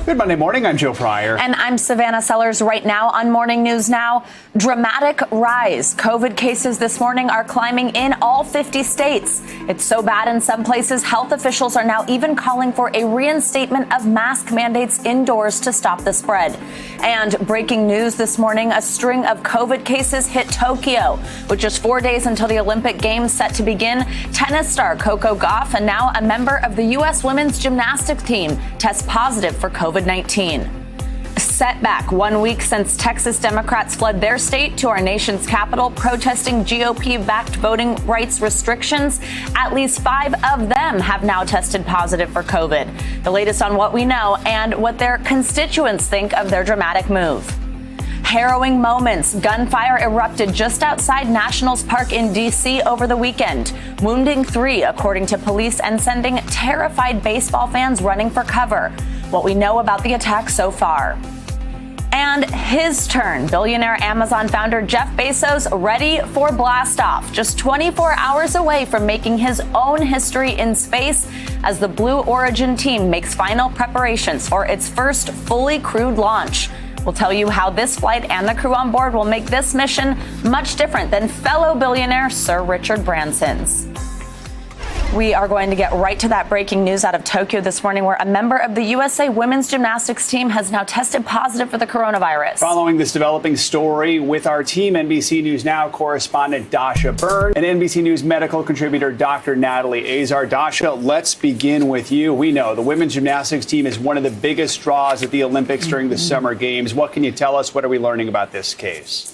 Good Monday morning. I'm Joe Fryer. And I'm Savannah Sellers. Right now on Morning News Now, dramatic rise. COVID cases this morning are climbing in all 50 states. It's so bad in some places, health officials are now even calling for a reinstatement of mask mandates indoors to stop the spread. And breaking news this morning, a string of COVID cases hit Tokyo. With just 4 days until the Olympic Games set to begin, tennis star Coco Gauff and now a member of the U.S. women's gymnastics team tests positive for COVID-19. Setback 1 week since Texas Democrats fled their state to our nation's capital, protesting GOP-backed voting rights restrictions. At least 5 of them have now tested positive for COVID. The latest on what we know and what their constituents think of their dramatic move. Harrowing moments. Gunfire erupted just outside Nationals Park in D.C. over the weekend, wounding 3, according to police, and sending terrified baseball fans running for cover. What we know about the attack so far. And his turn. Billionaire Amazon founder Jeff Bezos ready for blastoff, just 24 hours away from making his own history in space as the Blue Origin team makes final preparations for its first fully crewed launch. We'll tell you how this flight and the crew on board will make this mission much different than fellow billionaire Sir Richard Branson's. We are going to get right to that breaking news out of Tokyo this morning, where a member of the USA women's gymnastics team has now tested positive for the coronavirus. Following this developing story with our team, NBC News Now correspondent Dasha Byrne and NBC News medical contributor Dr. Natalie Azar. Dasha, let's begin with you. We know the women's gymnastics team is one of the biggest draws at the Olympics during the Summer Games. What can you tell us? What are we learning about this case?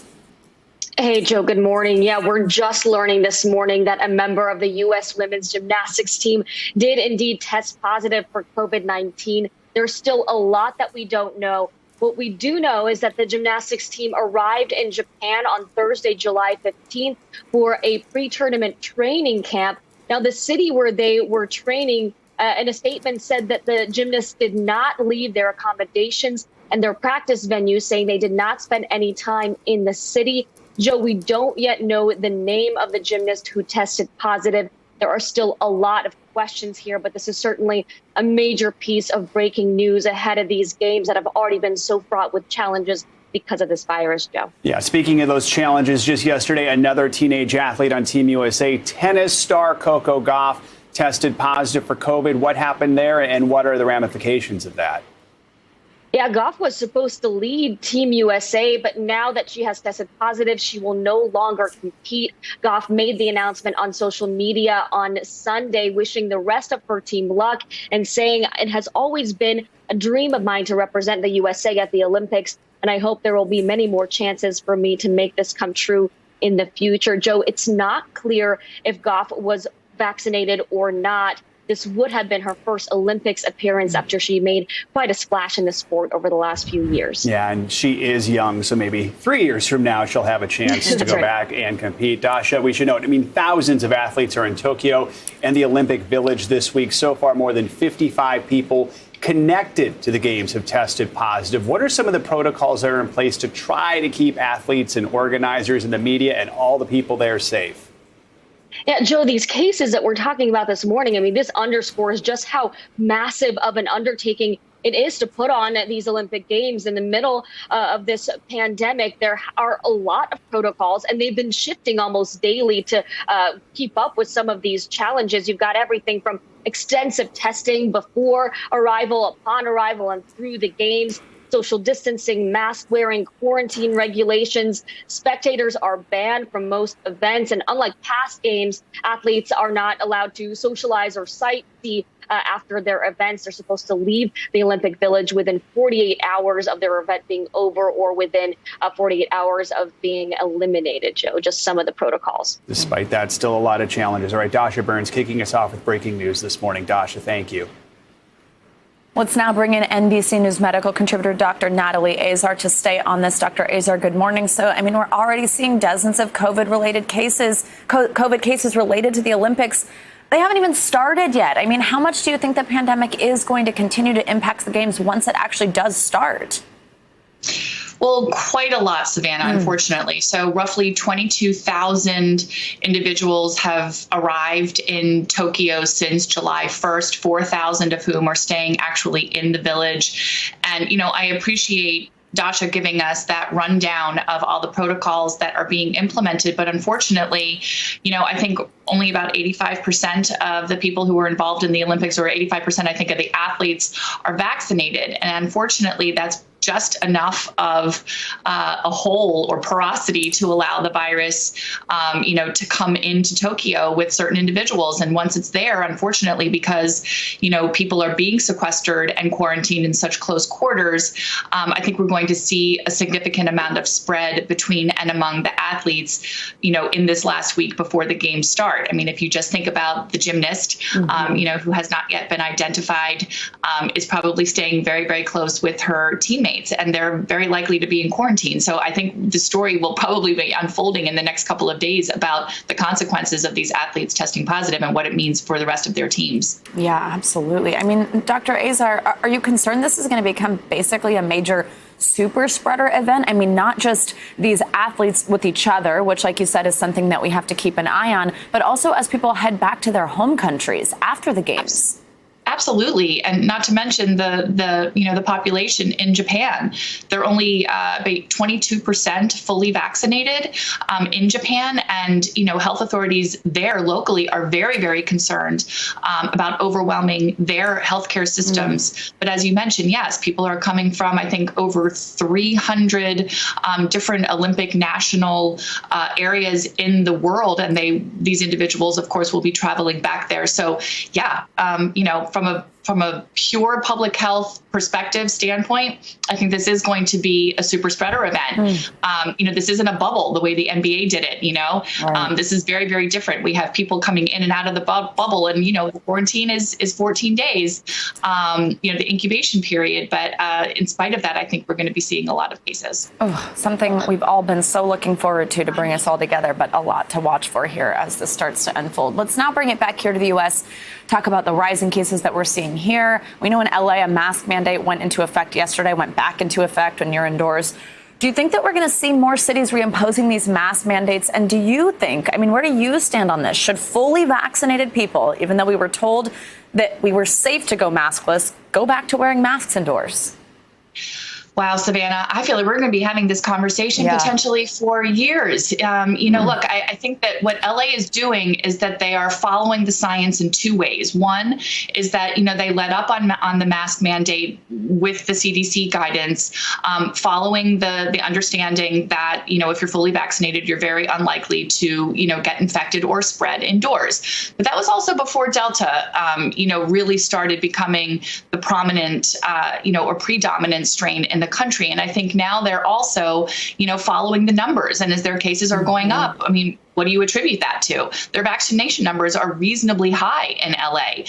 Hey, Joe, good morning. Yeah, we're just learning this morning that a member of the U.S. women's gymnastics team did indeed test positive for COVID-19. There's still a lot that we don't know. What we do know is that the gymnastics team arrived in Japan on Thursday, July 15th for a pre-tournament training camp. Now, the city where they were training in a statement said that the gymnasts did not leave their accommodations and their practice venue, saying they did not spend any time in the city. Joe, we don't yet know the name of the gymnast who tested positive. There are still a lot of questions here, but this is certainly a major piece of breaking news ahead of these games that have already been so fraught with challenges because of this virus, Joe. Yeah, speaking of those challenges, just yesterday, another teenage athlete on Team USA, tennis star Coco Gauff, tested positive for COVID. What happened there, and what are the ramifications of that? Yeah, Gauff was supposed to lead Team USA, but now that she has tested positive, she will no longer compete. Gauff made the announcement on social media on Sunday, wishing the rest of her team luck and saying it has always been a dream of mine to represent the USA at the Olympics, and I hope there will be many more chances for me to make this come true in the future. Joe, it's not clear if Gauff was vaccinated or not. This would have been her first Olympics appearance after she made quite a splash in the sport over the last few years. Yeah, and she is young, so maybe 3 years from now she'll have a chance to go back and compete. Dasha, we should note, thousands of athletes are in Tokyo and the Olympic Village this week. So far, more than 55 people connected to the games have tested positive. What are some of the protocols that are in place to try to keep athletes and organizers and the media and all the people there safe? Yeah, Joe, these cases that we're talking about this morning, this underscores just how massive of an undertaking it is to put on these Olympic Games in the middle of this pandemic. There are a lot of protocols, and they've been shifting almost daily to keep up with some of these challenges. You've got everything from extensive testing before arrival, upon arrival, and through the games. Social distancing, mask wearing, quarantine regulations. Spectators are banned from most events. And unlike past games, athletes are not allowed to socialize or sightsee after their events. They're supposed to leave the Olympic Village within 48 hours of their event being over or within 48 hours of being eliminated, Joe. Just some of the protocols. Despite that, still a lot of challenges. All right, Dasha Byrne's kicking us off with breaking news this morning. Dasha, thank you. Let's now bring in NBC News medical contributor Dr. Natalie Azar to stay on this. Dr. Azar, good morning. So, we're already seeing dozens of COVID cases related to the Olympics. They haven't even started yet. How much do you think the pandemic is going to continue to impact the games once it actually does start? Well, quite a lot, Savannah, unfortunately. So roughly 22,000 individuals have arrived in Tokyo since July 1st, 4,000 of whom are staying actually in the village. And, I appreciate Dasha giving us that rundown of all the protocols that are being implemented. But unfortunately, I think only about 85% of the people who were involved in the Olympics, or 85%, I think, of the athletes are vaccinated. And unfortunately, that's just enough of a hole or porosity to allow the virus, to come into Tokyo with certain individuals. And once it's there, unfortunately, because, people are being sequestered and quarantined in such close quarters, I think we're going to see a significant amount of spread between and among the athletes, in this last week before the games start. I mean, if you just think about the gymnast, who has not yet been identified, is probably staying very, very close with her teammates, and they're very likely to be in quarantine. So I think the story will probably be unfolding in the next couple of days about the consequences of these athletes testing positive and what it means for the rest of their teams. Yeah, absolutely. I mean, Dr. Azar, are you concerned this is going to become basically a major super spreader event? I mean, not just these athletes with each other, which, like you said, is something that we have to keep an eye on, but also as people head back to their home countries after the games. Absolutely. And not to mention the population in Japan. They're only about 22% fully vaccinated in Japan. And, health authorities there locally are very, very concerned about overwhelming their healthcare systems. But as you mentioned, yes, people are coming from, I think, over 300 different Olympic national areas in the world. And these individuals, of course, will be traveling back there. So, yeah, from a pure public health perspective standpoint, I think this is going to be a super spreader event. This isn't a bubble the way the NBA did it. Right. This is very, very different. We have people coming in and out of the bubble, and the quarantine is 14 days. The incubation period. But in spite of that, I think we're going to be seeing a lot of cases. Something we've all been so looking forward to bring us all together, but a lot to watch for here as this starts to unfold. Let's now bring it back here to the U.S. Talk about the rising cases that we're seeing here. We know in L.A. a mask mandate went into effect yesterday, went back into effect when you're indoors. Do you think that we're going to see more cities reimposing these mask mandates? And do you think, where do you stand on this? Should fully vaccinated people, even though we were told that we were safe to go maskless, go back to wearing masks indoors? Wow, Savannah, I feel like we're going to be having this conversation potentially for years. Look, I think that what LA is doing is that they are following the science in two ways. One is that, they let up on the mask mandate with the CDC guidance, following the understanding that, if you're fully vaccinated, you're very unlikely to, get infected or spread indoors. But that was also before Delta, really started becoming the prominent, or predominant strain in the country. And I think now they're also, following the numbers. And as their cases are going up, what do you attribute that to? Their vaccination numbers are reasonably high in LA.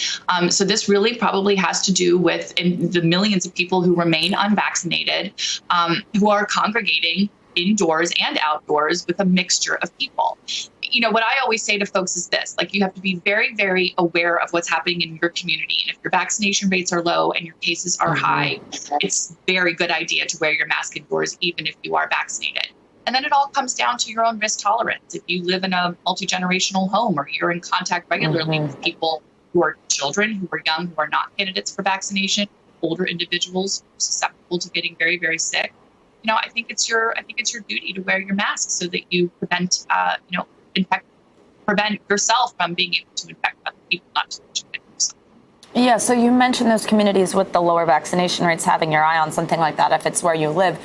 So this really probably has to do with the millions of people who remain unvaccinated, who are congregating indoors and outdoors with a mixture of people. What I always say to folks is this, you have to be very, very aware of what's happening in your community. And if your vaccination rates are low and your cases are high, it's a very good idea to wear your mask indoors, even if you are vaccinated. And then it all comes down to your own risk tolerance. If you live in a multi-generational home or you're in contact regularly with people who are children, who are young, who are not candidates for vaccination, older individuals who are susceptible to getting very, very sick, I think it's your duty to wear your mask so that you prevent yourself from being able to infect other people, not to mention yourself. Yeah, so you mentioned those communities with the lower vaccination rates, having your eye on something like that if it's where you live.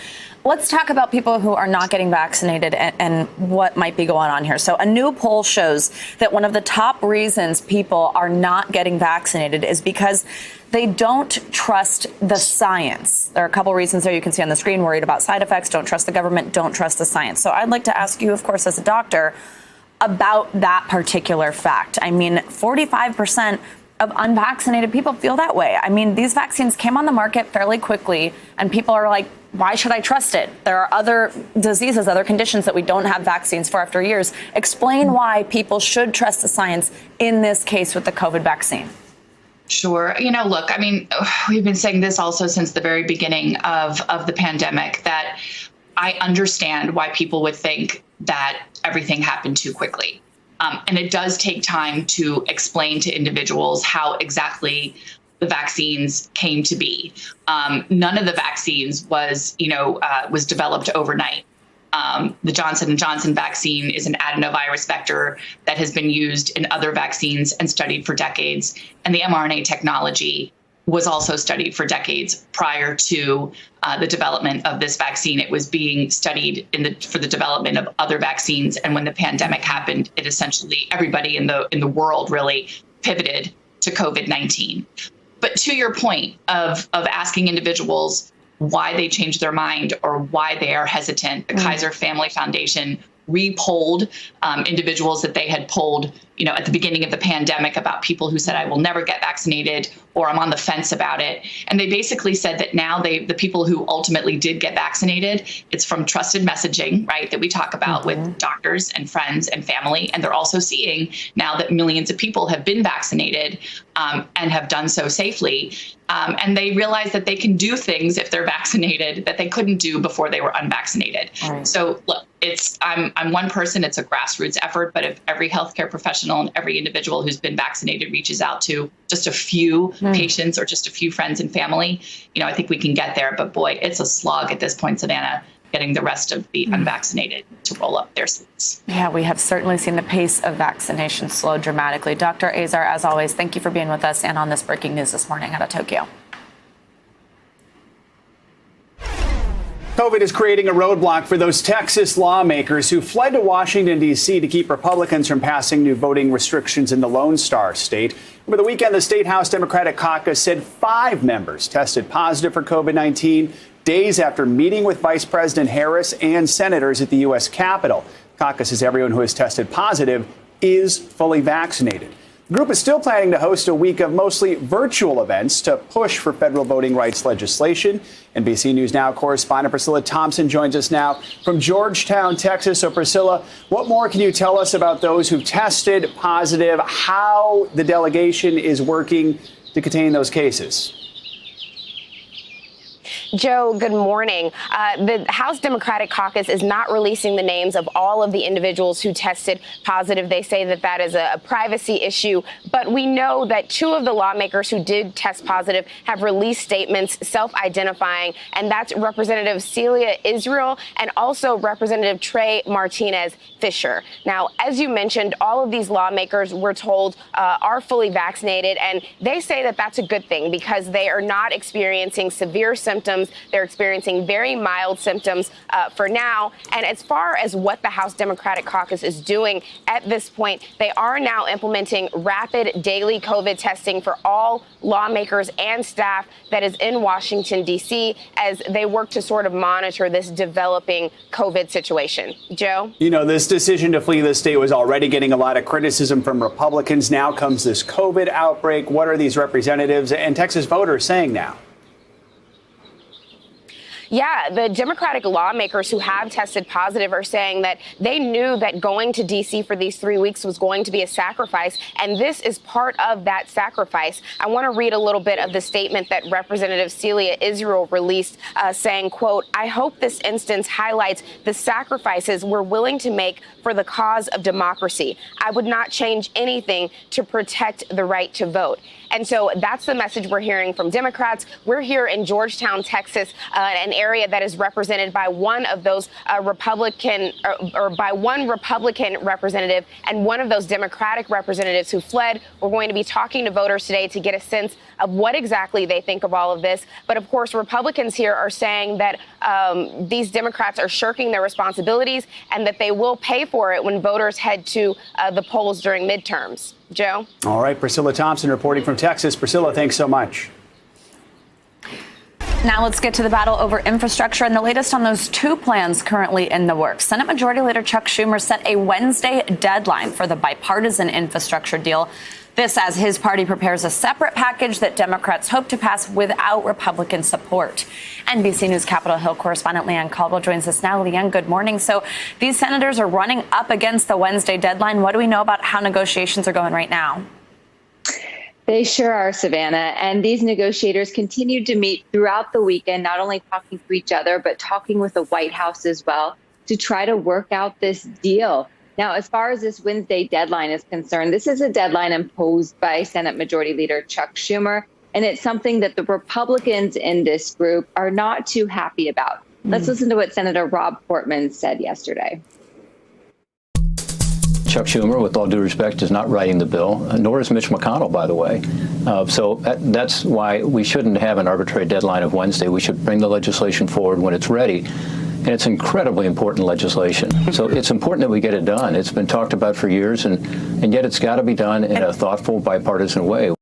Let's talk about people who are not getting vaccinated and what might be going on here. So a new poll shows that one of the top reasons people are not getting vaccinated is because they don't trust the science. There are a couple reasons there you can see on the screen: worried about side effects, don't trust the government, don't trust the science. So I'd like to ask you, of course, as a doctor, about that particular fact. 45% of unvaccinated people feel that way. These vaccines came on the market fairly quickly, and people are like, why should I trust it? There are other diseases, other conditions that we don't have vaccines for after years. Explain why people should trust the science in this case with the COVID vaccine. Sure. Look, we've been saying this also since the very beginning of the pandemic, that I understand why people would think that everything happened too quickly. And it does take time to explain to individuals how exactly the vaccines came to be. None of the vaccines was developed overnight. The Johnson & Johnson vaccine is an adenovirus vector that has been used in other vaccines and studied for decades. And the mRNA technology was also studied for decades prior to the development of this vaccine. It was being studied for the development of other vaccines. And when the pandemic happened, it essentially everybody in the world really pivoted to COVID-19. But to your point of asking individuals why they changed their mind or why they are hesitant, the Kaiser Family Foundation re-polled individuals that they had polled, at the beginning of the pandemic about people who said, I will never get vaccinated or I'm on the fence about it. And they basically said that now the people who ultimately did get vaccinated, it's from trusted messaging, right, that we talk about with doctors and friends and family. And they're also seeing now that millions of people have been vaccinated and have done so safely. And they realize that they can do things if they're vaccinated that they couldn't do before they were unvaccinated. Right. So look, I'm one person, it's a grassroots effort, but if every healthcare professional and every individual who's been vaccinated reaches out to just a few patients or just a few friends and family, I think we can get there. But boy, it's a slog at this point, Savannah, getting the rest of the unvaccinated to roll up their sleeves. Yeah, we have certainly seen the pace of vaccination slow dramatically. Dr. Azar, as always, thank you for being with us and on this breaking news this morning out of Tokyo. COVID is creating a roadblock for those Texas lawmakers who fled to Washington, D.C. to keep Republicans from passing new voting restrictions in the Lone Star State. Over the weekend, the State House Democratic Caucus said 5 members tested positive for COVID-19 days after meeting with Vice President Harris and senators at the U.S. Capitol. Caucus says everyone who has tested positive is fully vaccinated. The group is still planning to host a week of mostly virtual events to push for federal voting rights legislation. NBC News Now correspondent Priscilla Thompson joins us now from Georgetown, Texas. So, Priscilla, what more can you tell us about those who've tested positive, how the delegation is working to contain those cases? Joe, good morning. The House Democratic Caucus is not releasing the names of all of the individuals who tested positive. They say that that is a privacy issue. But we know that 2 of the lawmakers who did test positive have released statements self-identifying, and that's Representative Celia Israel and also Representative Trey Martinez Fisher. Now, as you mentioned, all of these lawmakers, we're told, are fully vaccinated, and they say that that's a good thing because they are not experiencing severe symptoms. They're experiencing very mild symptoms for now. And as far as what the House Democratic Caucus is doing at this point, they are now implementing rapid daily COVID testing for all lawmakers and staff that is in Washington, D.C., as they work to sort of monitor this developing COVID situation. Joe? This decision to flee the state was already getting a lot of criticism from Republicans. Now comes this COVID outbreak. What are these representatives and Texas voters saying now? Yeah, the Democratic lawmakers who have tested positive are saying that they knew that going to D.C. for these 3 weeks was going to be a sacrifice, and this is part of that sacrifice. I want to read a little bit of the statement that Representative Celia Israel released, saying, quote, "I hope this instance highlights the sacrifices we're willing to make for the cause of democracy. I would not change anything to protect the right to vote." And so that's the message we're hearing from Democrats. We're here in Georgetown, Texas, an area that is represented by one of those Republican or by one Republican representative and one of those Democratic representatives who fled. We're going to be talking to voters today to get a sense of what exactly they think of all of this. But of course, Republicans here are saying that these Democrats are shirking their responsibilities and that they will pay for it when voters head to the polls during midterms. Joe? All right, Priscilla Thompson reporting from Texas. Priscilla, thanks so much. Now let's get to the battle over infrastructure and the latest on those 2 plans currently in the works. Senate Majority Leader Chuck Schumer set a Wednesday deadline for the bipartisan infrastructure deal. This as his party prepares a separate package that Democrats hope to pass without Republican support. NBC News Capitol Hill correspondent Leanne Caldwell joins us now. Leanne, good morning. So these senators are running up against the Wednesday deadline. What do we know about how negotiations are going right now? They sure are, Savannah. And these negotiators continued to meet throughout the weekend, not only talking to each other, but talking with the White House as well to try to work out this deal. Now, as far as this Wednesday deadline is concerned, this is a deadline imposed by Senate Majority Leader Chuck Schumer, and it's something that the Republicans in this group are not too happy about. Let's listen to what Senator Rob Portman said yesterday. Chuck Schumer, with all due respect, is not writing the bill, nor is Mitch McConnell, by the way. So that's why we shouldn't have an arbitrary deadline of Wednesday. We should bring the legislation forward when it's ready. And it's incredibly important legislation. So it's important that we get it done. It's been talked about for years, and yet it's got to be done in a thoughtful, bipartisan way.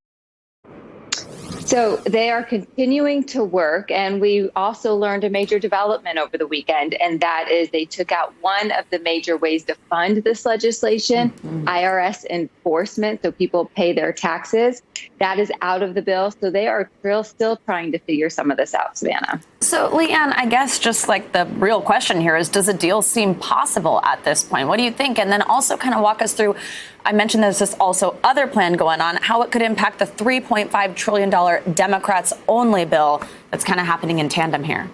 So they are continuing to work, and we also learned a major development over the weekend, and that is they took out one of the major ways to fund this legislation, IRS enforcement, so people pay their taxes. That is out of the bill, so they are still trying to figure some of this out, Savannah. So, Leanne, I guess just like the real question here is, does a deal seem possible at this point? What do you think? And then also kind of walk us through, I mentioned there's this also other plan going on, how it could impact the $3.5 trillion Democrats only bill that's kind of happening in tandem here.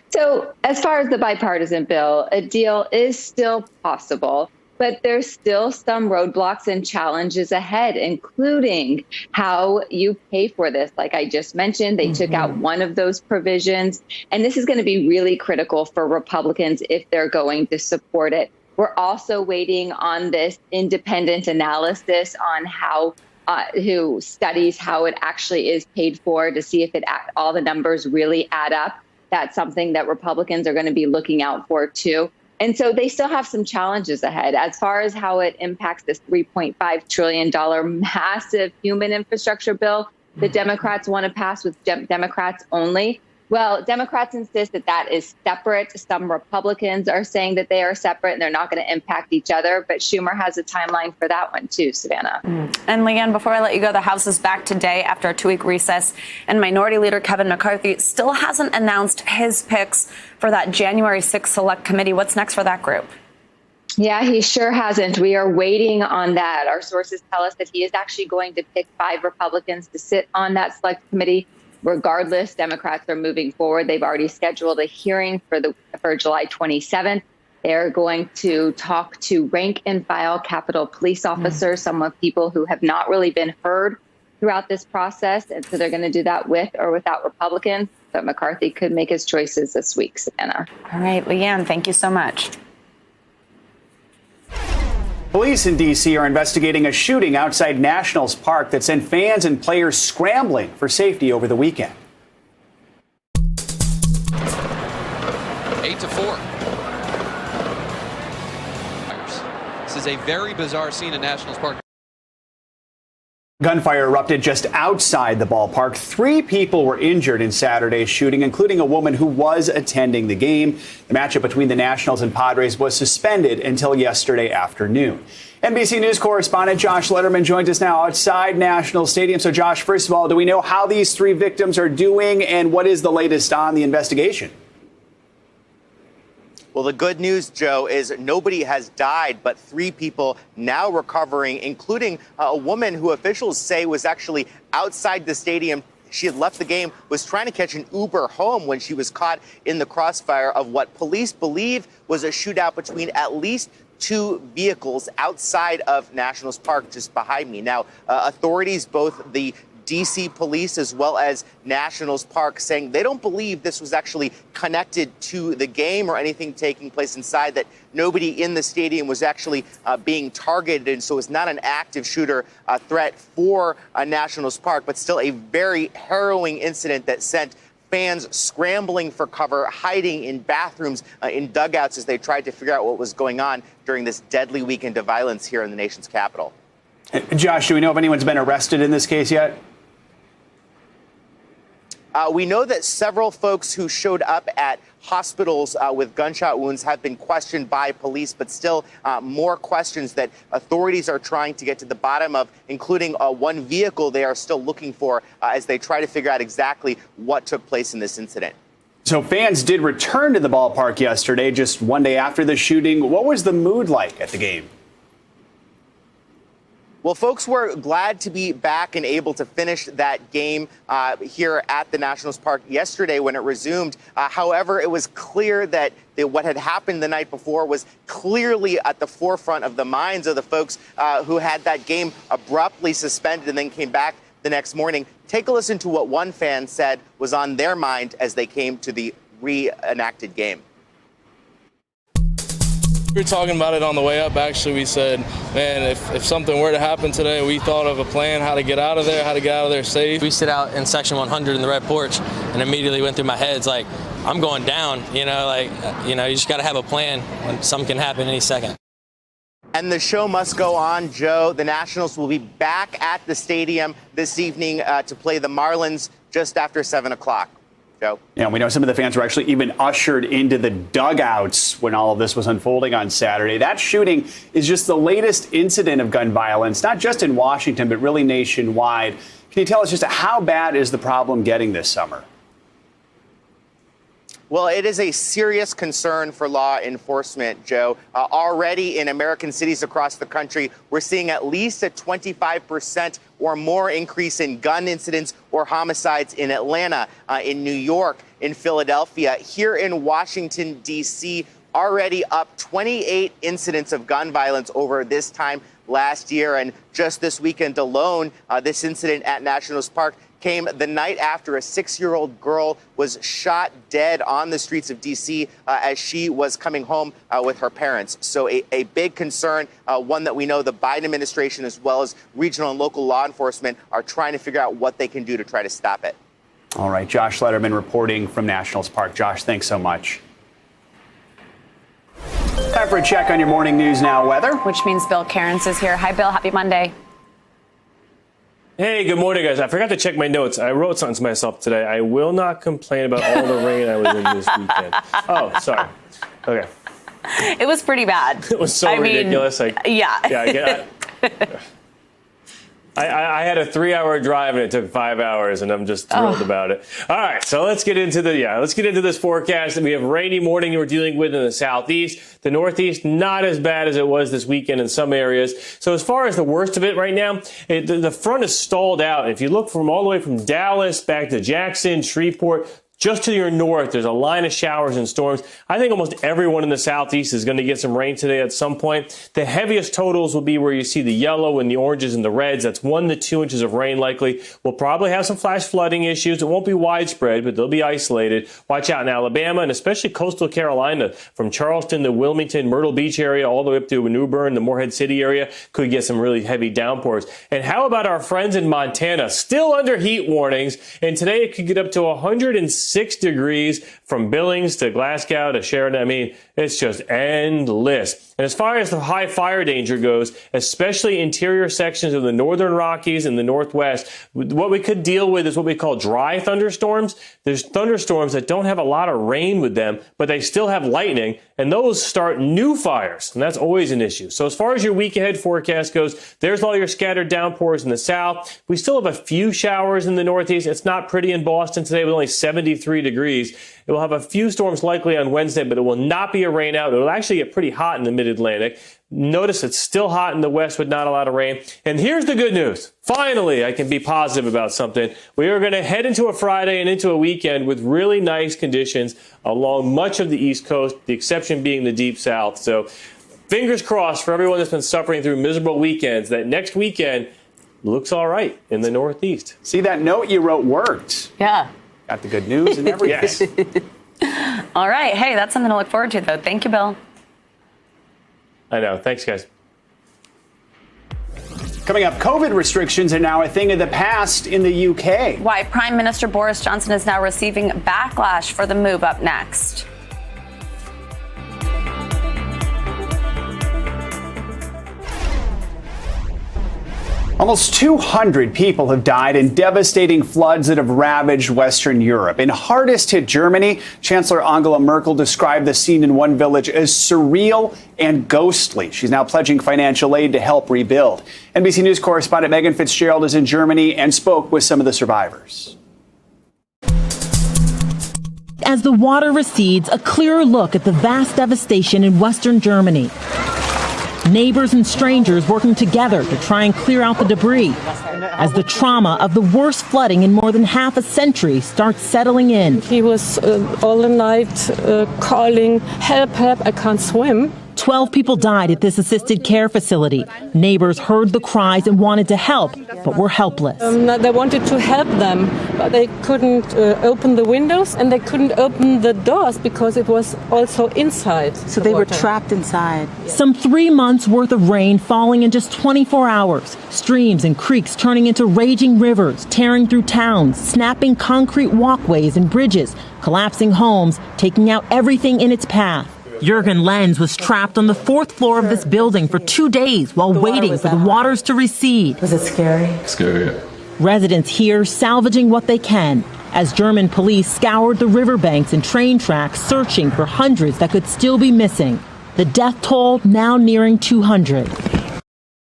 So as far as the bipartisan bill, a deal is still possible, but there's still some roadblocks and challenges ahead, including how you pay for this. Like I just mentioned, they took out one of those provisions, and this is going to be really critical for Republicans if they're going to support it. We're also waiting on this independent analysis on how who studies how it actually is paid for to see if all the numbers really add up. That's something that Republicans are going to be looking out for, too. And so they still have some challenges ahead as far as how it impacts this $3.5 trillion massive human infrastructure bill that Democrats want to pass with Democrats only. Well, Democrats insist that that is separate. Some Republicans are saying that they are separate and they're not going to impact each other. But Schumer has a timeline for that one, too, Savannah. And Leanne, before I let you go, the House is back today after a 2-week recess. And Minority Leader Kevin McCarthy still hasn't announced his picks for that January 6th Select Committee. What's next for that group? Yeah, he sure hasn't. We are waiting on that. Our sources tell us that he is actually going to pick 5 Republicans to sit on that Select Committee. Regardless, Democrats are moving forward. They've already scheduled a hearing for July 27th. They're going to talk to rank and file Capitol police officers, some of people who have not really been heard throughout this process. And so they're going to do that with or without Republicans. But McCarthy could make his choices this week, Savannah. All right, Leanne, thank you so much. Police in D.C. are investigating a shooting outside Nationals Park that sent fans and players scrambling for safety over the weekend. 8-4. This is a very bizarre scene in Nationals Park. Gunfire erupted just outside the ballpark. 3 people were injured in Saturday's shooting, including a woman who was attending the game. The matchup between the Nationals and Padres was suspended until yesterday afternoon. NBC News correspondent Josh Letterman joins us now outside National Stadium. So, Josh, first of all, do we know how these 3 victims are doing, and what is the latest on the investigation? Well, the good news, Joe, is nobody has died, but 3 people now recovering, including a woman who officials say was actually outside the stadium. She had left the game, was trying to catch an Uber home when she was caught in the crossfire of what police believe was a shootout between at least 2 vehicles outside of Nationals Park just behind me. Now, authorities, both the D.C. police as well as Nationals Park, saying they don't believe this was actually connected to the game or anything taking place inside, that nobody in the stadium was actually being targeted. And so it's not an active shooter threat for Nationals Park, but still a very harrowing incident that sent fans scrambling for cover, hiding in bathrooms, in dugouts as they tried to figure out what was going on during this deadly weekend of violence here in the nation's capital. Josh, do we know if anyone's been arrested in this case yet? We know that several folks who showed up at hospitals with gunshot wounds have been questioned by police, but still more questions that authorities are trying to get to the bottom of, including one vehicle they are still looking for as they try to figure out exactly what took place in this incident. So fans did return to the ballpark yesterday, just one day after the shooting. What was the mood like at the game? Well, folks were glad to be back and able to finish that game here at the Nationals Park yesterday when it resumed. However, it was clear that what had happened the night before was clearly at the forefront of the minds of the folks who had that game abruptly suspended and then came back the next morning. Take a listen to what one fan said was on their mind as they came to the reenacted game. We were talking about it on the way up. Actually, we said, man, if something were to happen today, we thought of a plan how to get out of there, safe. We sit out in section 100 in the red porch, and immediately went through my head, it's like, I'm going down, you just got to have a plan when something can happen any second. And the show must go on, Joe. The Nationals will be back at the stadium this evening to play the Marlins just after 7 o'clock. Joe? Yeah, we know some of the fans were actually even ushered into the dugouts when all of this was unfolding on Saturday. That shooting is just the latest incident of gun violence, not just in Washington, but really nationwide. Can you tell us just how bad is the problem getting this summer? Well, it is a serious concern for law enforcement, Joe. Already in American cities across the country, we're seeing at least a 25% or more increase in gun incidents or homicides in Atlanta, in New York, in Philadelphia. Here in Washington, D.C., already up 28 incidents of gun violence over this time last year. And just this weekend alone, this incident at Nationals Park came the night after a 6-year-old girl was shot dead on the streets of D.C. As she was coming home with her parents. So a big concern, one that we know the Biden administration as well as regional and local law enforcement are trying to figure out what they can do to try to stop it. All right, Josh Letterman reporting from Nationals Park. Josh, thanks so much. Time for a check on your morning news now weather. Which means Bill Cairns is here. Hi, Bill. Happy Monday. Hey, good morning, guys. I forgot to check my notes. I wrote something to myself today. I will not complain about all the rain I was in this weekend. Oh, sorry. Okay. It was pretty bad. It was so ridiculous. Yeah. I had a 3-hour drive and it took 5 hours, and I'm just thrilled about it. All right, so let's get into this forecast. We have rainy morning we're dealing with in the southeast. The northeast, not as bad as it was this weekend in some areas. So as far as the worst of it right now, the front is stalled out. If you look from all the way from Dallas back to Jackson, Shreveport, just to your north, there's a line of showers and storms. I think almost everyone in the southeast is going to get some rain today at some point. The heaviest totals will be where you see the yellow and the oranges and the reds. That's 1 to 2 inches of rain likely. We'll probably have some flash flooding issues. It won't be widespread, but they'll be isolated. Watch out in Alabama and especially coastal Carolina from Charleston to Wilmington, Myrtle Beach area, all the way up to New Bern, the Morehead City area. Could get some really heavy downpours. And how about our friends in Montana? Still under heat warnings. And today it could get up to 106 degrees from Billings to Glasgow to Sheridan. I mean, it's just endless. And as far as the high fire danger goes, especially interior sections of the northern Rockies and the Northwest, what we could deal with is what we call dry thunderstorms. There's thunderstorms that don't have a lot of rain with them, but they still have lightning, and those start new fires, and that's always an issue. So as far as your week ahead forecast goes, there's all your scattered downpours in the south. We still have a few showers in the northeast. It's not pretty in Boston today with only 73 degrees. It will have a few storms likely on Wednesday, but it will not be a rain out. It will actually get pretty hot in the mid-Atlantic. Notice it's still hot in the west with not a lot of rain. And here's the good news. Finally, I can be positive about something. We are going to head into a Friday and into a weekend with really nice conditions along much of the East Coast, the exception being the Deep South. So fingers crossed for everyone that's been suffering through miserable weekends that next weekend looks all right in the Northeast. See, that note you wrote worked. Yeah. Got the good news and everything. Yes. All right. Hey, that's something to look forward to, though. Thank you, Bill. I know. Thanks, guys. Coming up, COVID restrictions are now a thing of the past in the UK. Why Prime Minister Boris Johnson is now receiving backlash for the move up next. Almost 200 people have died in devastating floods that have ravaged Western Europe. In hardest hit Germany, Chancellor Angela Merkel described the scene in one village as surreal and ghostly. She's now pledging financial aid to help rebuild. NBC News correspondent Megan Fitzgerald is in Germany and spoke with some of the survivors. As the water recedes, a clearer look at the vast devastation in Western Germany. Neighbors and strangers working together to try and clear out the debris as the trauma of the worst flooding in more than half a century starts settling in. He was all the night calling, help, help, I can't swim. 12 people died at this assisted care facility. Neighbors heard the cries and wanted to help, but were helpless. They wanted to help them, but they couldn't open the windows and they couldn't open the doors because it was also inside. So they were trapped inside. Some 3 months worth of rain falling in just 24 hours. Streams and creeks turning into raging rivers, tearing through towns, snapping concrete walkways and bridges, collapsing homes, taking out everything in its path. Jürgen Lenz was trapped on the 4th floor of this building for 2 days while waiting for the waters to recede. Was it scary? Scary. Residents here salvaging what they can as German police scoured the riverbanks and train tracks searching for hundreds that could still be missing. The death toll now nearing 200.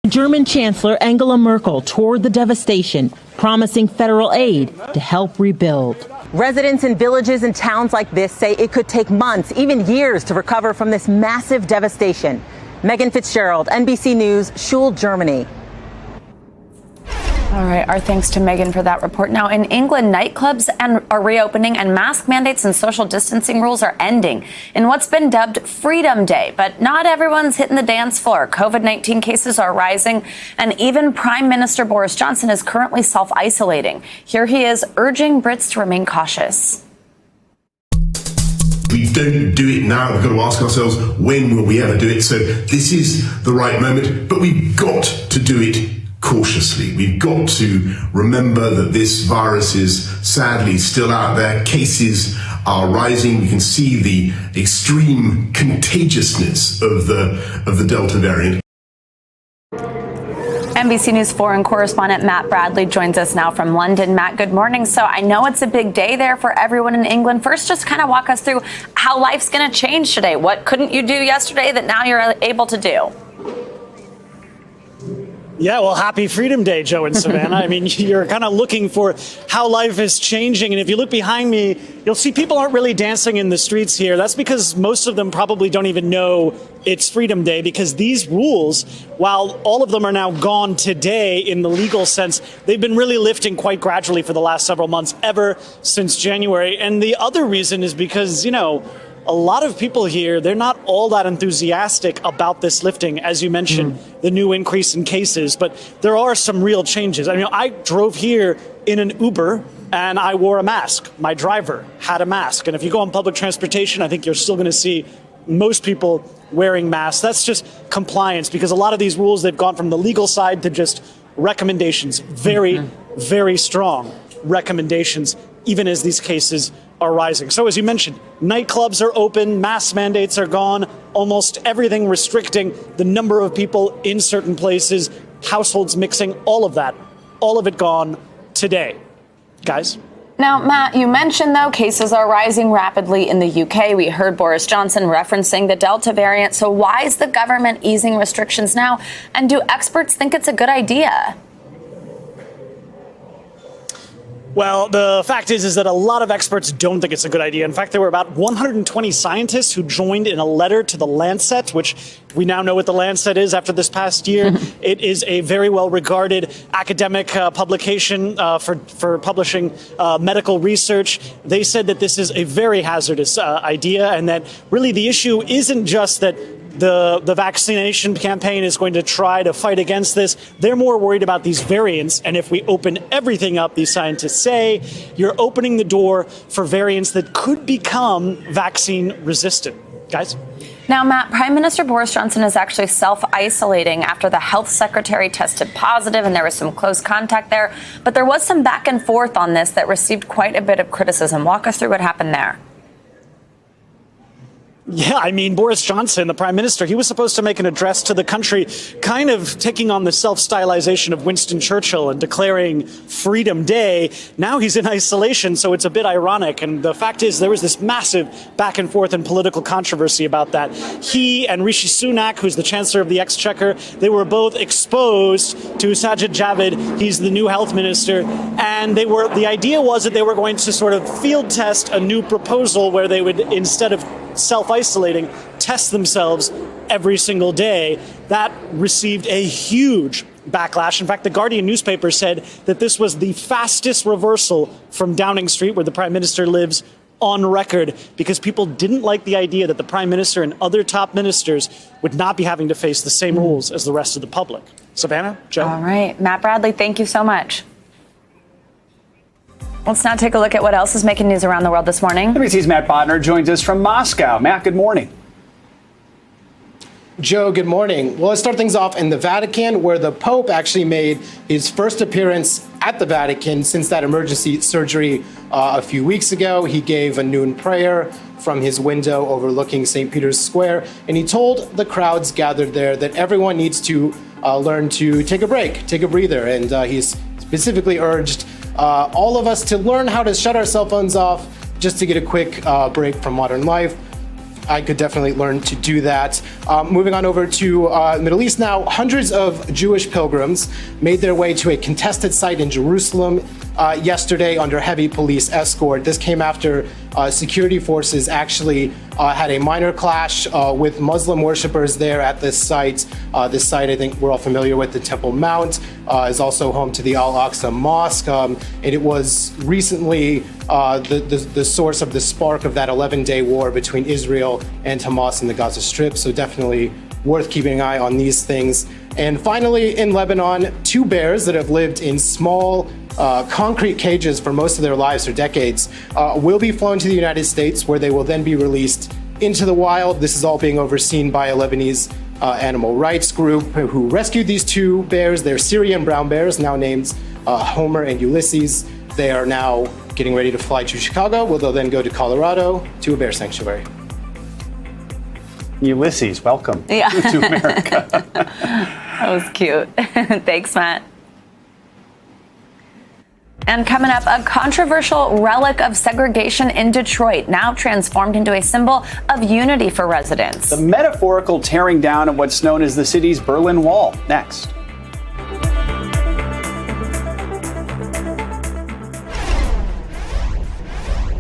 German Chancellor Angela Merkel toured the devastation, promising federal aid to help rebuild. Residents in villages and towns like this say it could take months, even years, to recover from this massive devastation. Megan Fitzgerald, NBC News, Schule, Germany. All right, our thanks to Megan for that report. Now, in England, nightclubs are reopening and mask mandates and social distancing rules are ending in what's been dubbed Freedom Day. But not everyone's hitting the dance floor. COVID-19 cases are rising, and even Prime Minister Boris Johnson is currently self-isolating. Here he is urging Brits to remain cautious. We don't do it now. We've got to ask ourselves, when will we ever do it? So this is the right moment, but we've got to do it cautiously. We've got to remember that this virus is sadly still out there. Cases are rising. We can see the extreme contagiousness of the Delta variant. NBC News foreign correspondent Matt Bradley joins us now from London. Matt, good morning. So I know it's a big day there for everyone in England. First, just kind of walk us through how life's going to change today. What couldn't you do yesterday that now you're able to do? Yeah, well, happy Freedom Day, Joe and Savannah. I mean, you're kind of looking for how life is changing. And if you look behind me, you'll see people aren't really dancing in the streets here. That's because most of them probably don't even know it's Freedom Day, because these rules, while all of them are now gone today in the legal sense, they've been really lifting quite gradually for the last several months, ever since January. And the other reason is because, a lot of people here, they're not all that enthusiastic about this lifting, as you mentioned, the new increase in cases. But there are some real changes. I mean, I drove here in an Uber and I wore a mask. My driver had a mask. And if you go on public transportation, I think you're still going to see most people wearing masks. That's just compliance, because a lot of these rules, they've gone from the legal side to just recommendations, very, very strong recommendations, even as these cases are rising. So as you mentioned, nightclubs are open, mask mandates are gone, almost everything restricting the number of people in certain places, households mixing, all of it gone today. Guys? Now, Matt, you mentioned, though, cases are rising rapidly in the UK. We heard Boris Johnson referencing the Delta variant. So why is the government easing restrictions now? And do experts think it's a good idea? Well, the fact is that a lot of experts don't think it's a good idea. In fact, there were about 120 scientists who joined in a letter to the Lancet, which we now know what the Lancet is after this past year. It is a very well-regarded academic publication for publishing medical research. They said that this is a very hazardous idea, and that really the issue isn't just that the vaccination campaign is going to try to fight against this. They're more worried about these variants. And if we open everything up, these scientists say, you're opening the door for variants that could become vaccine resistant. Guys? Now, Matt, Prime Minister Boris Johnson is actually self-isolating after the health secretary tested positive, and there was some close contact there. But there was some back and forth on this that received quite a bit of criticism. Walk us through what happened there. Yeah, I mean, Boris Johnson, the prime minister, he was supposed to make an address to the country, kind of taking on the self-stylization of Winston Churchill and declaring Freedom Day. Now he's in isolation, so it's a bit ironic. And the fact is, there was this massive back and forth and political controversy about that. He and Rishi Sunak, who's the Chancellor of the Exchequer, they were both exposed to Sajid Javid. He's the new health minister. And the idea was that they were going to sort of field test a new proposal where they would, instead of self-isolating, test themselves every single day. That received a huge backlash. In fact, the Guardian newspaper said that this was the fastest reversal from Downing Street, where the prime minister lives, on record, because people didn't like the idea that the prime minister and other top ministers would not be having to face the same rules as the rest of the public. Savannah, Joe. All right. Matt Bradley, thank you so much. Let's now take a look at what else is making news around the world this morning. NBC's Matt Bodner joins us from Moscow. Matt, good morning. Joe, good morning. Well, let's start things off in the Vatican, where the Pope actually made his first appearance at the Vatican since that emergency surgery a few weeks ago. He gave a noon prayer from his window overlooking St. Peter's Square, and he told the crowds gathered there that everyone needs to learn to take a break, take a breather, and he's specifically urged all of us to learn how to shut our cell phones off just to get a quick break from modern life. I could definitely learn to do that. Moving on over to the Middle East now, hundreds of Jewish pilgrims made their way to a contested site in Jerusalem yesterday under heavy police escort. This came after security forces actually had a minor clash with Muslim worshippers there at this site. This site, I think we're all familiar with, the Temple Mount, is also home to the Al-Aqsa Mosque, and it was recently the source of the spark of that 11-day war between Israel and Hamas in the Gaza Strip, so definitely worth keeping an eye on these things. And finally, in Lebanon, 2 bears that have lived in small concrete cages for most of their lives, for decades, will be flown to the United States, where they will then be released into the wild. This is all being overseen by a Lebanese animal rights group who rescued these 2 bears. They're Syrian brown bears, now named Homer and Ulysses. They are now getting ready to fly to Chicago, where they'll then go to Colorado to a bear sanctuary. Ulysses, welcome to America. That was cute. Thanks, Matt. And coming up, a controversial relic of segregation in Detroit, now transformed into a symbol of unity for residents. The metaphorical tearing down of what's known as the city's Berlin Wall. Next.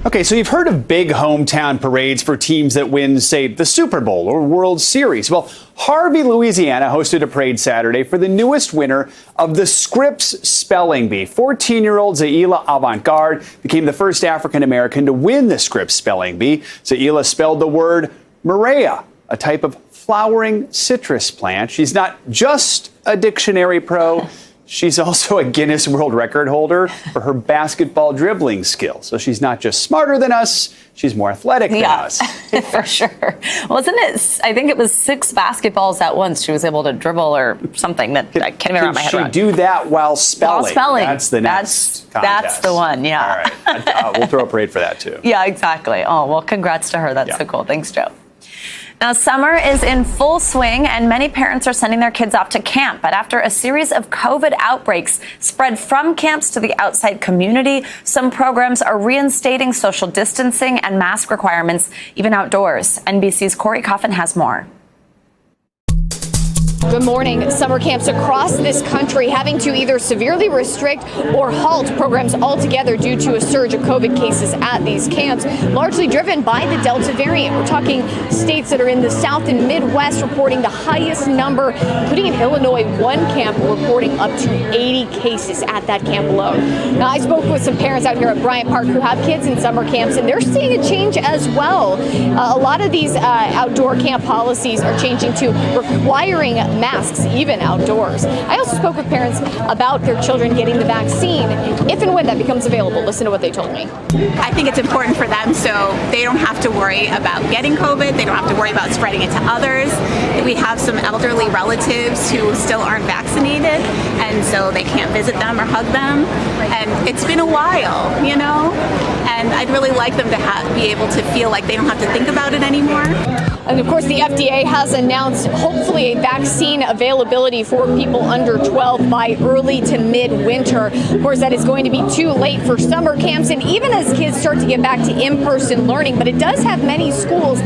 Okay, so you've heard of big hometown parades for teams that win, say, the Super Bowl or World Series. Well, Harvey, Louisiana hosted a parade Saturday for the newest winner of the Scripps Spelling Bee. 14-year-old Zaila Avant-Garde became the first African-American to win the Scripps Spelling Bee. Zaila spelled the word Maria, a type of flowering citrus plant. She's not just a dictionary pro. She's also a Guinness World Record holder for her basketball dribbling skills. So she's not just smarter than us, she's more athletic than us. For sure. Wasn't it, I think it was 6 basketballs at once she was able to dribble or something that I can't even wrap my head around. She do that while spelling? While spelling. That's the next contest. That's the one, yeah. All right. We'll throw a parade for that, too. Yeah, exactly. Oh, well, congrats to her. That's so cool. Thanks, Joe. Now, summer is in full swing, and many parents are sending their kids off to camp. But after a series of COVID outbreaks spread from camps to the outside community, some programs are reinstating social distancing and mask requirements, even outdoors. NBC's Corey Coffin has more. Good morning. Summer camps across this country having to either severely restrict or halt programs altogether due to a surge of COVID cases at these camps, largely driven by the Delta variant. We're talking states that are in the South and Midwest reporting the highest number, including in Illinois, one camp reporting up to 80 cases at that camp alone. Now, I spoke with some parents out here at Bryant Park who have kids in summer camps, and they're seeing a change as well. A lot of these outdoor camp policies are changing to requiring masks even outdoors. I also spoke with parents about their children getting the vaccine if and when that becomes available. Listen to what they told me. I think it's important for them so they don't have to worry about getting COVID. They don't have to worry about spreading it to others. We have some elderly relatives who still aren't vaccinated, and so they can't visit them or hug them. And it's been a while, you know, and I'd really like them to be able to feel like they don't have to think about it anymore. And of course, the FDA has announced hopefully a vaccine availability for people under 12 by early to mid-winter. Of course, that is going to be too late for summer camps and even as kids start to get back to in-person learning. But it does have many schools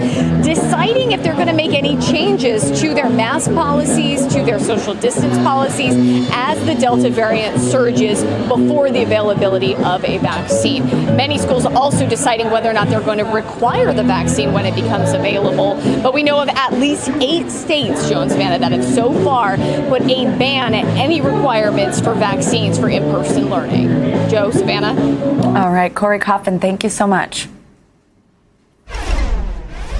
deciding if they're going to make any changes to their mask policies, to their social distance policies as the Delta variant surges before the availability of a vaccine. Many schools are also deciding whether or not they're going to require the vaccine when it becomes available. But we know of at least 8 states, Joe and Savannah, that have so far put a ban at any requirements for vaccines for in-person learning. Joe, Savannah? All right, Corey Coffin, thank you so much.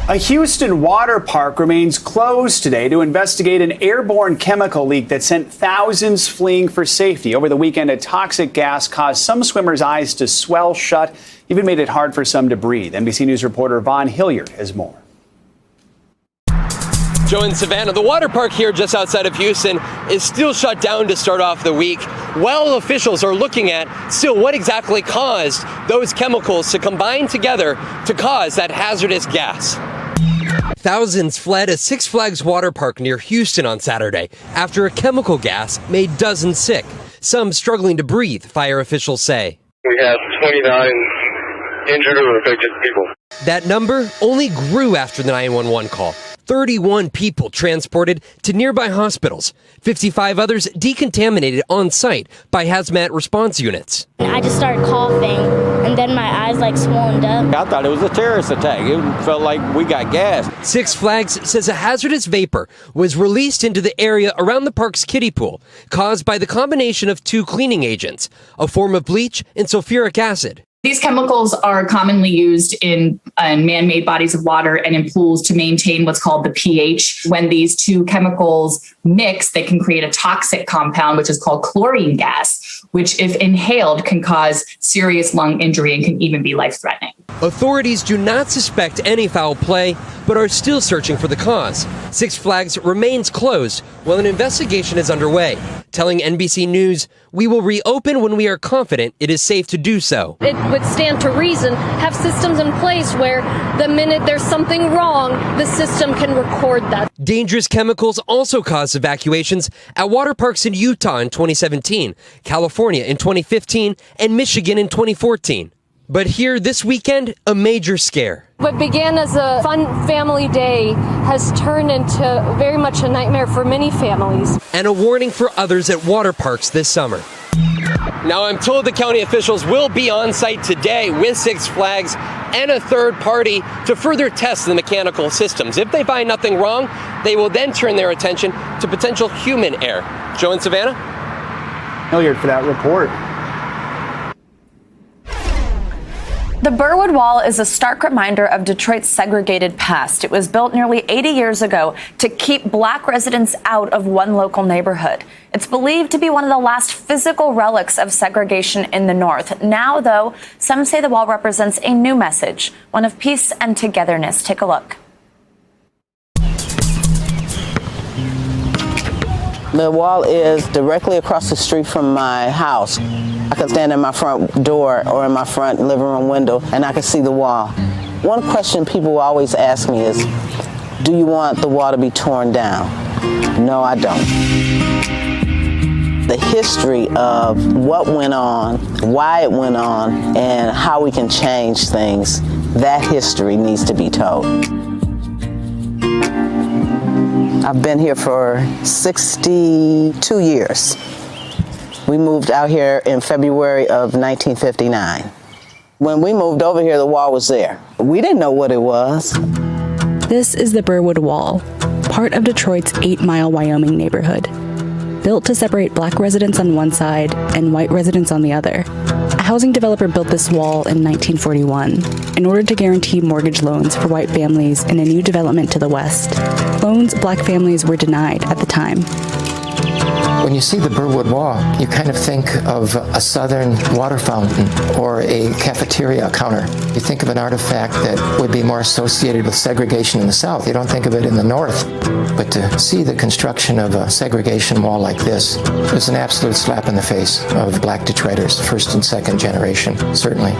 A Houston water park remains closed today to investigate an airborne chemical leak that sent thousands fleeing for safety. Over the weekend, a toxic gas caused some swimmers' eyes to swell shut, even made it hard for some to breathe. NBC News reporter Vaughn Hilliard has more. Joe and Savannah, the water park here just outside of Houston is still shut down to start off the week. Well, officials are looking at still what exactly caused those chemicals to combine together to cause that hazardous gas. Thousands fled a Six Flags water park near Houston on Saturday after a chemical gas made dozens sick, some struggling to breathe, fire officials say. We have 29 injured or affected people. That number only grew after the 911 call. 31 people transported to nearby hospitals, 55 others decontaminated on site by hazmat response units. I just started coughing, and then my eyes swollen up. I thought it was a terrorist attack. It felt like we got gas. Six Flags says a hazardous vapor was released into the area around the park's kiddie pool, caused by the combination of 2 cleaning agents, a form of bleach and sulfuric acid. These chemicals are commonly used in man-made bodies of water and in pools to maintain what's called the pH. When these 2 chemicals mix, they can create a toxic compound, which is called chlorine gas, which if inhaled can cause serious lung injury and can even be life-threatening. Authorities do not suspect any foul play, but are still searching for the cause. Six Flags remains closed while an investigation is underway. Telling NBC News, we will reopen when we are confident it is safe to do so. It would stand to reason, have systems in place where the minute there's something wrong, the system can record that. Dangerous chemicals also caused evacuations at water parks in Utah in 2017, California in 2015, and Michigan in 2014. But here this weekend, a major scare. What began as a fun family day has turned into very much a nightmare for many families. And a warning for others at water parks this summer. Now, I'm told the county officials will be on site today with Six Flags and a third party to further test the mechanical systems. If they find nothing wrong, they will then turn their attention to potential human error. Joe and Savannah? Hilliard for that report. The Burwood Wall is a stark reminder of Detroit's segregated past. It was built nearly 80 years ago to keep black residents out of one local neighborhood. It's believed to be one of the last physical relics of segregation in the North. Now, though, some say the wall represents a new message, one of peace and togetherness. Take a look. The wall is directly across the street from my house. I can stand in my front door or in my front living room window and I can see the wall. One question people always ask me is, do you want the wall to be torn down? No, I don't. The history of what went on, why it went on, and how we can change things, that history needs to be told. I've been here for 62 years. We moved out here in February of 1959. When we moved over here, the wall was there. We didn't know what it was. This is the Burwood Wall, part of Detroit's 8 Mile, Wyoming neighborhood. Built to separate black residents on one side and white residents on the other. A housing developer built this wall in 1941 in order to guarantee mortgage loans for white families in a new development to the west. Loans black families were denied at the time. When you see the Burwood Wall, you kind of think of a southern water fountain or a cafeteria counter. You think of an artifact that would be more associated with segregation in the South. You don't think of it in the North. But to see the construction of a segregation wall like this was an absolute slap in the face of black Detroiters, first and second generation, certainly.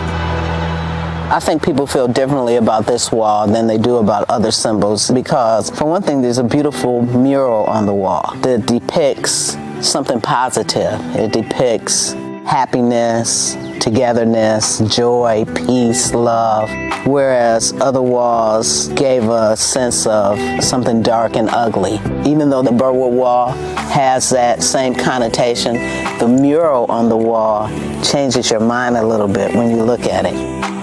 I think people feel differently about this wall than they do about other symbols because, for one thing, there's a beautiful mural on the wall that depicts something positive. It depicts happiness, togetherness, joy, peace, love, whereas other walls gave a sense of something dark and ugly. Even though the Burwood wall has that same connotation, the mural on the wall changes your mind a little bit when you look at it.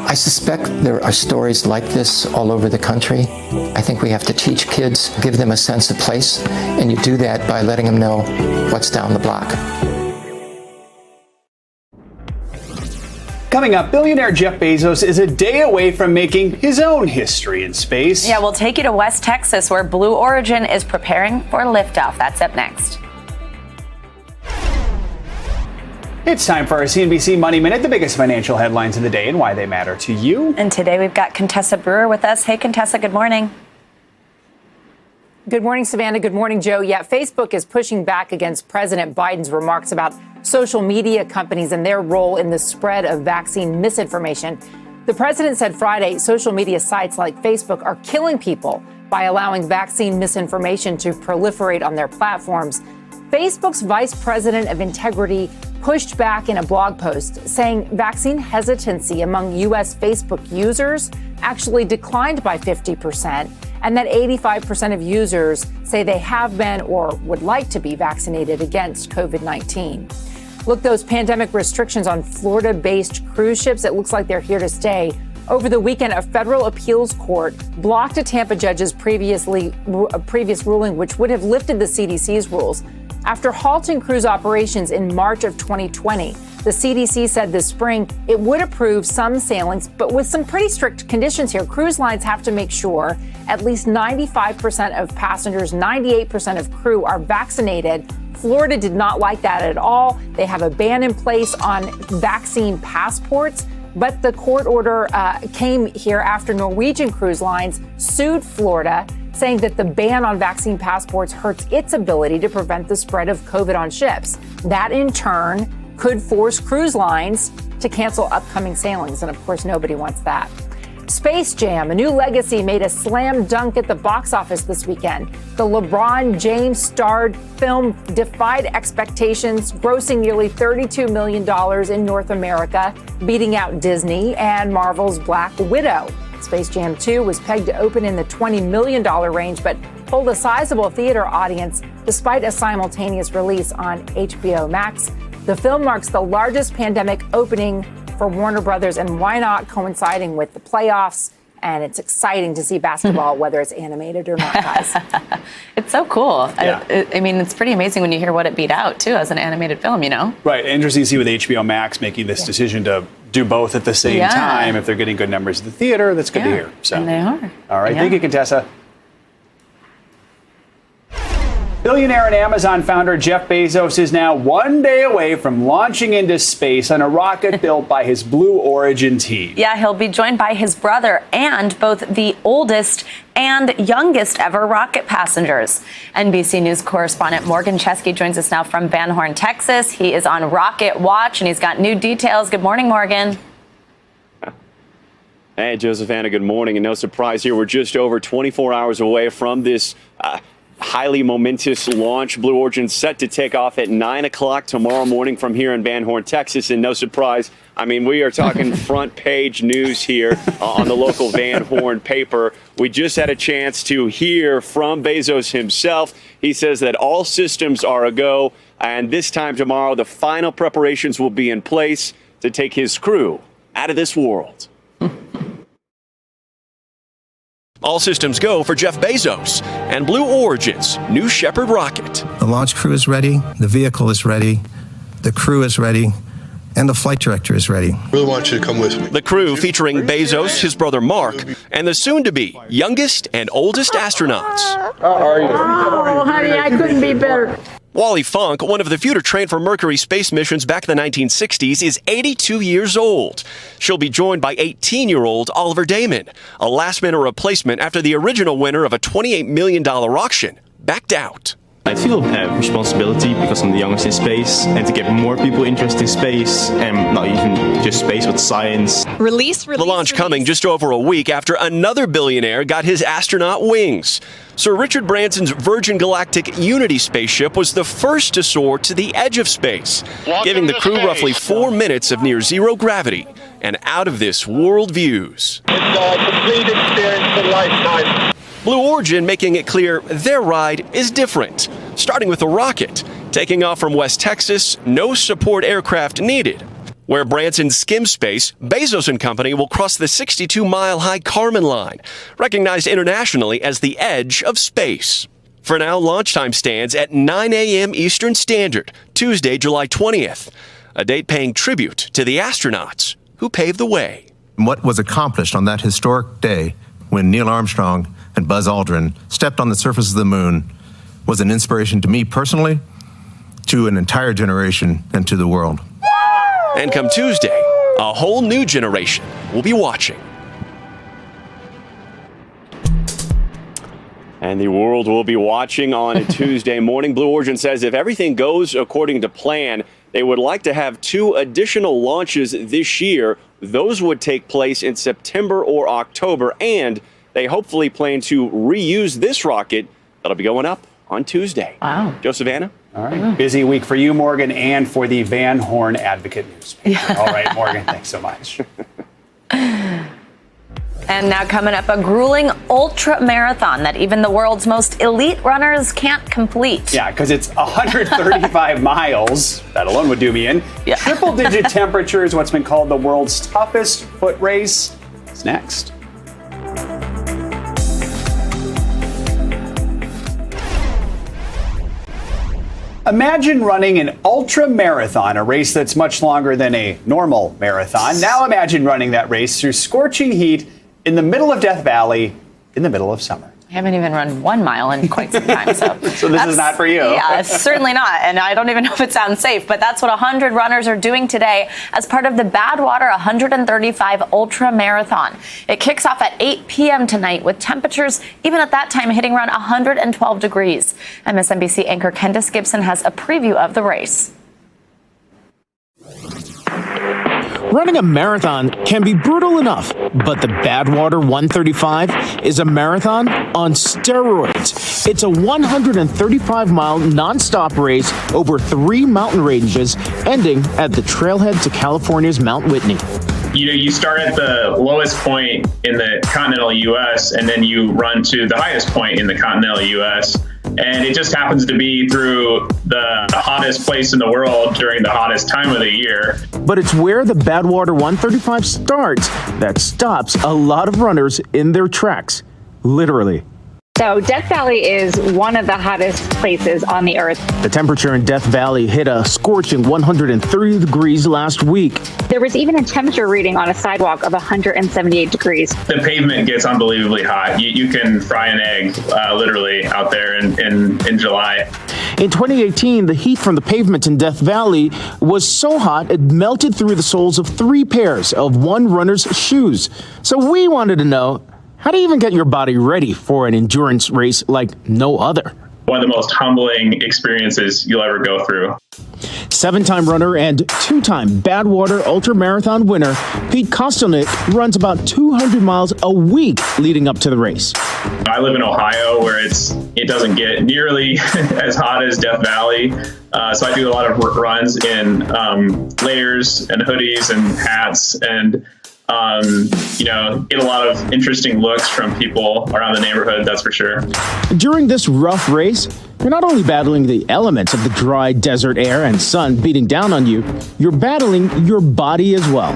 I suspect there are stories like this all over the country. I think we have to teach kids, give them a sense of place, and you do that by letting them know what's down the block. Coming up, billionaire Jeff Bezos is a day away from making his own history in space. Yeah, we'll take you to West Texas, where Blue Origin is preparing for liftoff. That's up next. It's time for our CNBC Money Minute, the biggest financial headlines of the day and why they matter to you. And today we've got Contessa Brewer with us. Hey, Contessa, good morning. Good morning, Savannah. Good morning, Joe. Yeah, Facebook is pushing back against President Biden's remarks about social media companies and their role in the spread of vaccine misinformation. The president said Friday social media sites like Facebook are killing people by allowing vaccine misinformation to proliferate on their platforms. Facebook's vice president of integrity pushed back in a blog post saying vaccine hesitancy among U.S. Facebook users actually declined by 50%, and that 85% of users say they have been or would like to be vaccinated against COVID-19. Look, those pandemic restrictions on Florida-based cruise ships, it looks like they're here to stay. Over the weekend, a federal appeals court blocked a Tampa judge's previous ruling, which would have lifted the CDC's rules. After halting cruise operations in March of 2020, the CDC said this spring it would approve some sailings, but with some pretty strict conditions here. Cruise lines have to make sure at least 95% of passengers, 98% of crew are vaccinated. Florida did not like that at all. They have a ban in place on vaccine passports. But the court order came here after Norwegian Cruise Lines sued Florida, saying that the ban on vaccine passports hurts its ability to prevent the spread of COVID on ships. That, in turn, could force cruise lines to cancel upcoming sailings. And, of course, nobody wants that. Space Jam, A New Legacy, made a slam dunk at the box office this weekend. The LeBron James starred film defied expectations, grossing nearly $32 million in North America, beating out Disney and Marvel's Black Widow. Space Jam 2 was pegged to open in the $20 million range, but pulled a sizable theater audience despite a simultaneous release on HBO Max. The film marks the largest pandemic opening for Warner Brothers, and why not coinciding with the playoffs? And it's exciting to see basketball, whether it's animated or not, guys. It's so cool. Yeah. I mean, it's pretty amazing when you hear what it beat out, too, as an animated film, you know? Right. Interesting to see with HBO Max making this decision to do both at the same time. If they're getting good numbers at the theater, that's good to hear. So. And they are. All right. Thank you, Contessa. Billionaire and Amazon founder Jeff Bezos is now one day away from launching into space on a rocket built by his Blue Origin team. Yeah, he'll be joined by his brother and both the oldest and youngest ever rocket passengers. NBC News correspondent Morgan Chesky joins us now from Van Horn, Texas. He is on rocket watch and he's got new details. Good morning, Morgan. Hey, Josephina, good morning. And no surprise here, we're just over 24 hours away from this highly momentous launch. Blue Origin set to take off at 9 o'clock tomorrow morning from here in Van Horn, Texas. And no surprise, I mean, we are talking front page news here on the local Van Horn paper. We just had a chance to hear from Bezos himself. He says that all systems are a go. And this time tomorrow, the final preparations will be in place to take his crew out of this world. All systems go for Jeff Bezos and Blue Origin's New Shepard rocket. The launch crew is ready, the vehicle is ready, the crew is ready, and the flight director is ready. I really want you to come with me. The crew featuring Bezos, his brother Mark, and the soon-to-be youngest and oldest astronauts. How are you? Oh, honey, I couldn't be better. Wally Funk, one of the few to train for Mercury space missions back in the 1960s, is 82 years old. She'll be joined by 18-year-old Oliver Damon, a last-minute replacement after the original winner of a $28 million auction backed out. I feel a responsibility because I'm the youngest in space, and to get more people interested in space, and not even just space, but science. The launch coming just over a week after another billionaire got his astronaut wings. Sir Richard Branson's Virgin Galactic Unity spaceship was the first to soar to the edge of space, giving the crew roughly 4 minutes of near zero gravity and out of this world views. It's a complete experience of a lifetime. Blue Origin making it clear their ride is different, starting with a rocket. Taking off from West Texas, no support aircraft needed. Where Branson skims space, Bezos and company will cross the 62-mile-high Kármán line, recognized internationally as the edge of space. For now, launch time stands at 9 a.m. Eastern Standard, Tuesday, July 20th, a date paying tribute to the astronauts who paved the way. What was accomplished on that historic day when Neil Armstrong and Buzz Aldrin stepped on the surface of the moon was an inspiration to me personally, to an entire generation, and to the world. And come Tuesday, a whole new generation will be watching. And the world will be watching on a Tuesday morning. Blue Origin says if everything goes according to plan, they would like to have 2 additional launches this year. Those would take place in September or October, and they hopefully plan to reuse this rocket that'll be going up on Tuesday. Wow. Joe Savannah? All right. Busy week for you, Morgan, and for the Van Horn Advocate newspaper. Yeah. All right, Morgan, thanks so much. And now coming up, a grueling ultra marathon that even the world's most elite runners can't complete. Yeah, because it's 135 miles. That alone would do me in. Yeah. Triple-digit temperatures, what's been called the world's toughest foot race. It's next. Imagine running an ultra marathon, a race that's much longer than a normal marathon. Now imagine running that race through scorching heat in the middle of Death Valley in the middle of summer. I haven't even run 1 mile in quite some time, so. So this is not for you. Yeah, certainly not. And I don't even know if it sounds safe, but that's what 100 runners are doing today as part of the Badwater 135 Ultra Marathon. It kicks off at 8 p.m. tonight with temperatures, even at that time, hitting around 112 degrees. MSNBC anchor Candace Gibson has a preview of the race. Running a marathon can be brutal enough, but the Badwater 135 is a marathon on steroids. It's a 135-mile nonstop race over 3 mountain ranges, ending at the trailhead to California's Mount Whitney. You start at the lowest point in the continental U.S. and then you run to the highest point in the continental U.S. And it just happens to be through the hottest place in the world during the hottest time of the year. But it's where the Badwater 135 starts that stops a lot of runners in their tracks, literally. So Death Valley is one of the hottest places on the earth. The temperature in Death Valley hit a scorching 130 degrees last week. There was even a temperature reading on a sidewalk of 178 degrees. The pavement gets unbelievably hot. You can fry an egg literally out there in July. In 2018, the heat from the pavement in Death Valley was so hot it melted through the soles of 3 pairs of one runner's shoes. So we wanted to know, how do you even get your body ready for an endurance race like no other? One of the most humbling experiences you'll ever go through. 7-time runner and 2-time Badwater ultramarathon winner Pete Kostelnick runs about 200 miles a week leading up to the race. I live in Ohio, where it doesn't get nearly as hot as Death Valley. So I do a lot of runs in layers and hoodies and hats and get a lot of interesting looks from people around the neighborhood, that's for sure. During this rough race, you're not only battling the elements of the dry desert air and sun beating down on you, you're battling your body as well.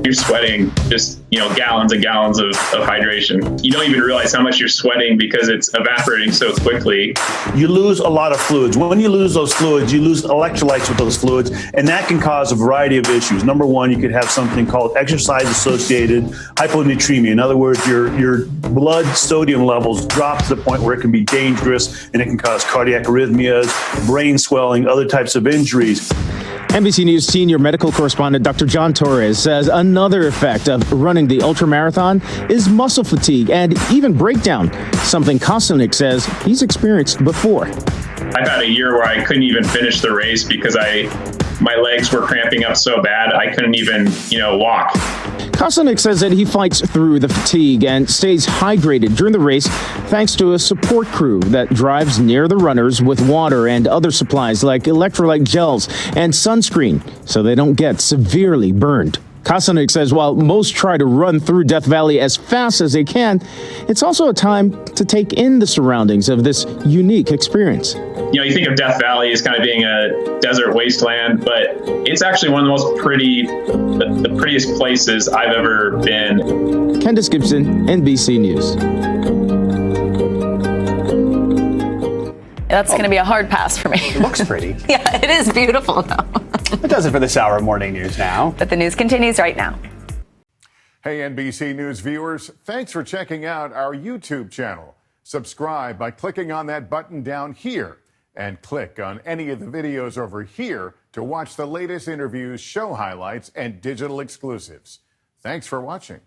You're sweating just, gallons and gallons of hydration. You don't even realize how much you're sweating because it's evaporating so quickly. You lose a lot of fluids. When you lose those fluids, you lose electrolytes with those fluids, and that can cause a variety of issues. Number one, you could have something called exercise-associated hyponatremia. In other words, your blood sodium levels drop to the point where it can be dangerous, and it can cause cardiac arrhythmias, brain swelling, other types of injuries. NBC News senior medical correspondent Dr. John Torres says another effect of running the ultramarathon is muscle fatigue and even breakdown, something Kostelik says he's experienced before. I've had a year where I couldn't even finish the race because my legs were cramping up so bad I couldn't even, walk. Kostelik says that he fights through the fatigue and stays hydrated during the race thanks to a support crew that drives near the runners with water and other supplies like electrolyte gels and sunscreen so they don't get severely burned. Kostelik says while most try to run through Death Valley as fast as they can, it's also a time to take in the surroundings of this unique experience. You think of Death Valley as kind of being a desert wasteland, but it's actually one of the prettiest places I've ever been. Candace Gibson, NBC News. That's going to be a hard pass for me. It looks pretty. Yeah, it is beautiful, though. That does it for this hour of Morning News Now. But the news continues right now. Hey, NBC News viewers, thanks for checking out our YouTube channel. Subscribe by clicking on that button down here and click on any of the videos over here to watch the latest interviews, show highlights, and digital exclusives. Thanks for watching.